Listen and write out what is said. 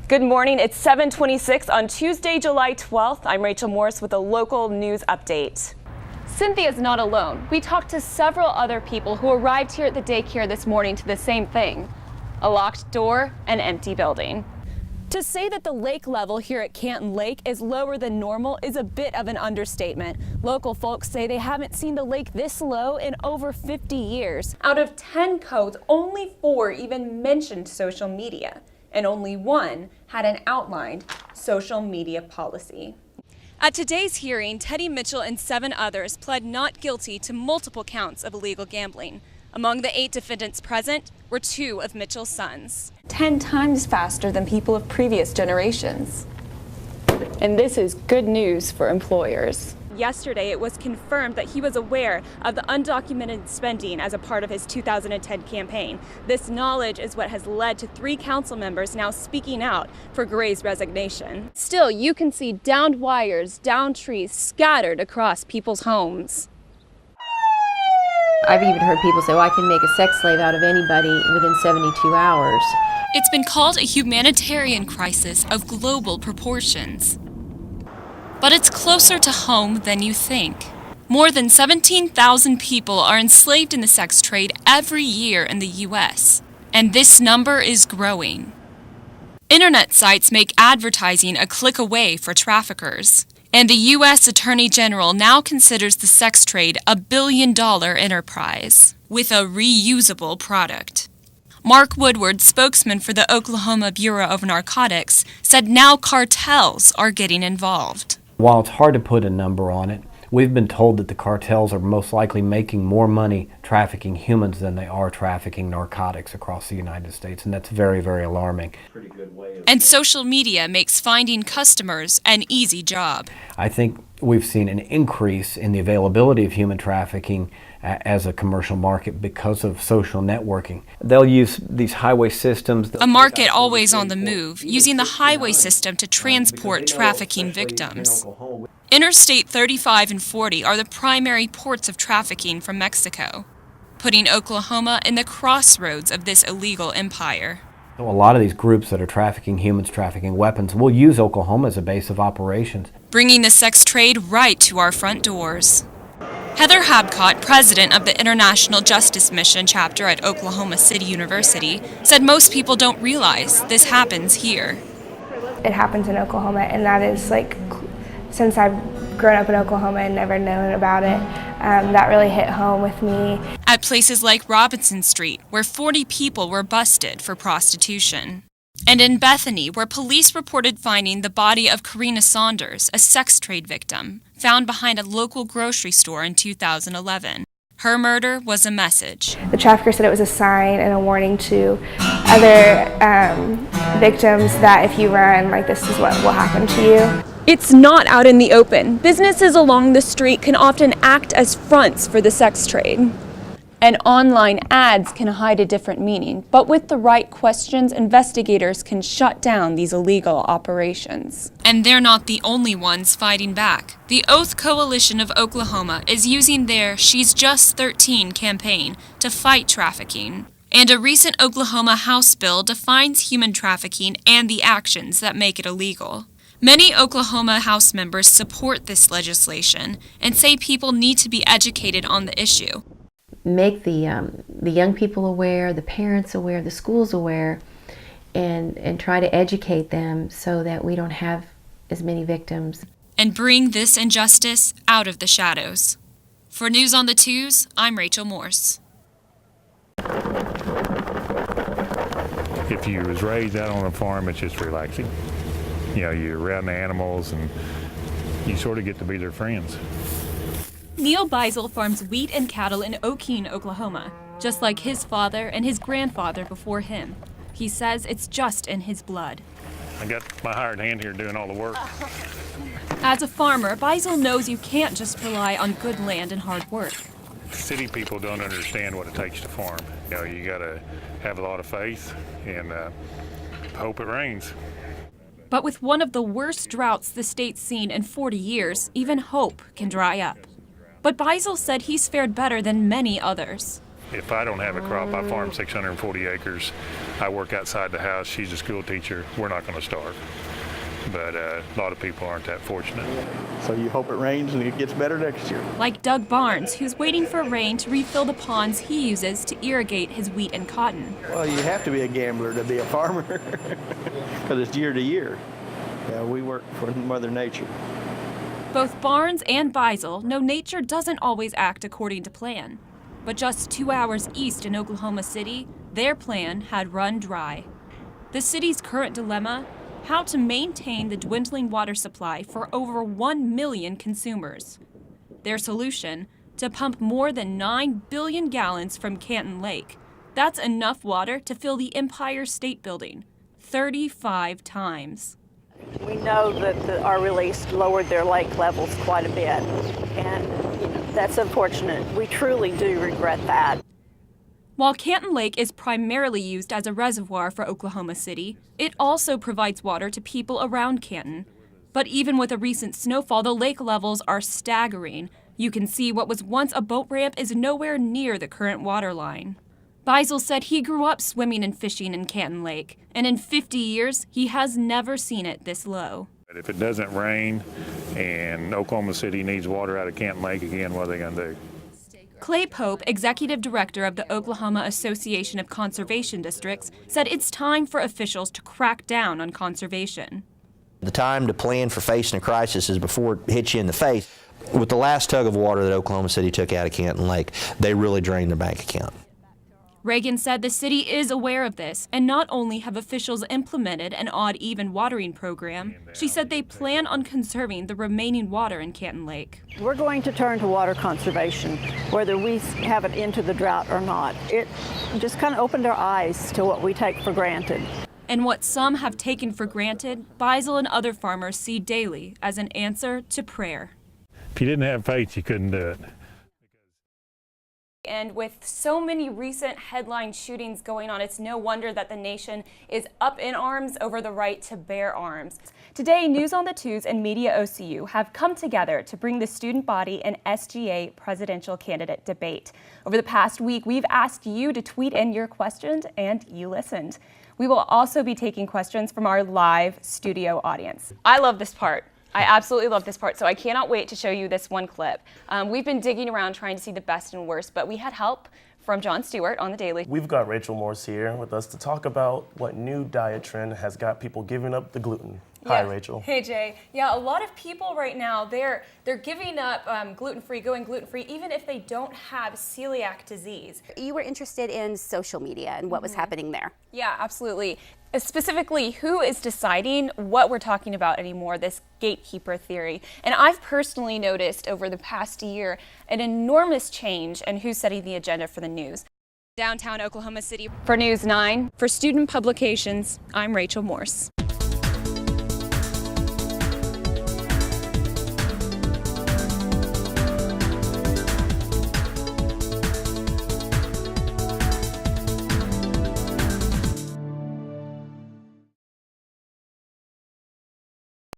Good morning. It's 7:26 on Tuesday, July 12th. I'm Rachel Morris with a local news update. Cynthia's not alone. We talked to several other people who arrived here at the daycare this morning to the same thing: a locked door, an empty building. To say that the lake level here at Canton Lake is lower than normal is a bit of an understatement. Local folks say they haven't seen the lake this low in over 50 years. Out of 10 codes, only 4 even mentioned social media, and only 1 had an outlined social media policy. At today's hearing, Teddy Mitchell and 7 others pled not guilty to multiple counts of illegal gambling. Among the 8 defendants present were 2 of Mitchell's sons. 10 times faster than people of previous generations. And this is good news for employers. Yesterday, it was confirmed that he was aware of the undocumented spending as a part of his 2010 campaign. This knowledge is what has led to 3 council members now speaking out for Gray's resignation. Still, you can see downed wires, downed trees scattered across people's homes. I've even heard people say, well, I can make a sex slave out of anybody within 72 hours. It's been called a humanitarian crisis of global proportions. But it's closer to home than you think. More than 17,000 people are enslaved in the sex trade every year in the U.S., and this number is growing. Internet sites make advertising a click away for traffickers, and the U.S. Attorney General now considers the sex trade a billion-dollar enterprise with a reusable product. Mark Woodward, spokesman for the Oklahoma Bureau of Narcotics, said now cartels are getting involved. While it's hard to put a number on it, we've been told that the cartels are most likely making more money trafficking humans than they are trafficking narcotics across the United States, and that's very, very alarming. And social media makes finding customers an easy job. I think we've seen an increase in the availability of human trafficking as a commercial market because of social networking. They'll use these highway systems. A market always on the move, using the highway system to transport trafficking victims. Interstate 35 and 40 are the primary ports of trafficking from Mexico, putting Oklahoma in the crossroads of this illegal empire. A lot of these groups that are trafficking humans, trafficking weapons, will use Oklahoma as a base of operations, bringing the sex trade right to our front doors. Heather Habcott, president of the International Justice Mission chapter at Oklahoma City University, said most people don't realize this happens here. It happens in Oklahoma, and that is since I've grown up in Oklahoma and never known about it, that really hit home with me. At places like Robinson Street, where 40 people were busted for prostitution. And in Bethany, where police reported finding the body of Karina Saunders, a sex trade victim, found behind a local grocery store in 2011. Her murder was a message. The trafficker said it was a sign and a warning to other victims that if you run, this is what will happen to you. It's not out in the open. Businesses along the street can often act as fronts for the sex trade. And online ads can hide a different meaning, but with the right questions, investigators can shut down these illegal operations. And they're not the only ones fighting back. The Oath Coalition of Oklahoma is using their She's Just 13 campaign to fight trafficking. And a recent Oklahoma House bill defines human trafficking and the actions that make it illegal. Many Oklahoma House members support this legislation and say people need to be educated on the issue. Make the young people aware, the parents aware, the schools aware, and try to educate them so that we don't have as many victims. And bring this injustice out of the shadows. For News on the Twos, I'm Rachel Morse. If you was raised out on a farm, it's just relaxing. You're around the animals and you sort of get to be their friends. Neil Beisel farms wheat and cattle in Okeen, Oklahoma, just like his father and his grandfather before him. He says it's just in his blood. I got my hired hand here doing all the work. As a farmer, Beisel knows you can't just rely on good land and hard work. City people don't understand what it takes to farm. You got to have a lot of faith and hope it rains. But with one of the worst droughts the state's seen in 40 years, even hope can dry up. But Beisel said he's fared better than many others. If I don't have a crop, I farm 640 acres. I work outside the house. She's a school teacher. We're not going to starve. But a lot of people aren't that fortunate. So you hope it rains and it gets better next year. Like Doug Barnes, who's waiting for rain to refill the ponds he uses to irrigate his wheat and cotton. Well, you have to be a gambler to be a farmer because it's year to year. Yeah, we work for Mother Nature. Both Barnes and Beisel know nature doesn't always act according to plan. But just 2 hours east in Oklahoma City, their plan had run dry. The city's current dilemma: how to maintain the dwindling water supply for over 1 million consumers. Their solution: to pump more than 9 billion gallons from Canton Lake. That's enough water to fill the Empire State Building 35 times. We know that our release lowered their lake levels quite a bit, and that's unfortunate. We truly do regret that. While Canton Lake is primarily used as a reservoir for Oklahoma City, it also provides water to people around Canton. But even with a recent snowfall, the lake levels are staggering. You can see what was once a boat ramp is nowhere near the current water line. Beisel said he grew up swimming and fishing in Canton Lake, and in 50 years, he has never seen it this low. If it doesn't rain and Oklahoma City needs water out of Canton Lake again, what are they going to do? Clay Pope, executive director of the Oklahoma Association of Conservation Districts, said it's time for officials to crack down on conservation. The time to plan for facing a crisis is before it hits you in the face. With the last tug of water that Oklahoma City took out of Canton Lake, they really drained their bank account. Reagan said the city is aware of this, and not only have officials implemented an odd-even watering program, she said they plan on conserving the remaining water in Canton Lake. We're going to turn to water conservation, whether we have it into the drought or not. It just kind of opened our eyes to what we take for granted. And what some have taken for granted, Beisel and other farmers see daily as an answer to prayer. If you didn't have faith, you couldn't do it. And with so many recent headline shootings going on, it's no wonder that the nation is up in arms over the right to bear arms. Today, News on the Twos and Media OCU have come together to bring the student body an SGA presidential candidate debate. Over the past week, we've asked you to tweet in your questions, and you listened. We will also be taking questions from our live studio audience. I love this part. I absolutely love this part, so I cannot wait to show you this one clip. We've been digging around trying to see the best and worst, but we had help from Jon Stewart on The Daily. We've got Rachel Morse here with us to talk about what new diet trend has got people giving up the gluten. Hi, Rachel. Hey, Jay. Yeah, a lot of people right now, they're giving up gluten-free, going gluten-free, even if they don't have celiac disease. You were interested in social media and what was happening there. Yeah, absolutely. Specifically, who is deciding what we're talking about anymore, this gatekeeper theory. And I've personally noticed over the past year an enormous change in who's setting the agenda for the news. Downtown Oklahoma City. For News 9, for Student Publications, I'm Rachel Morse.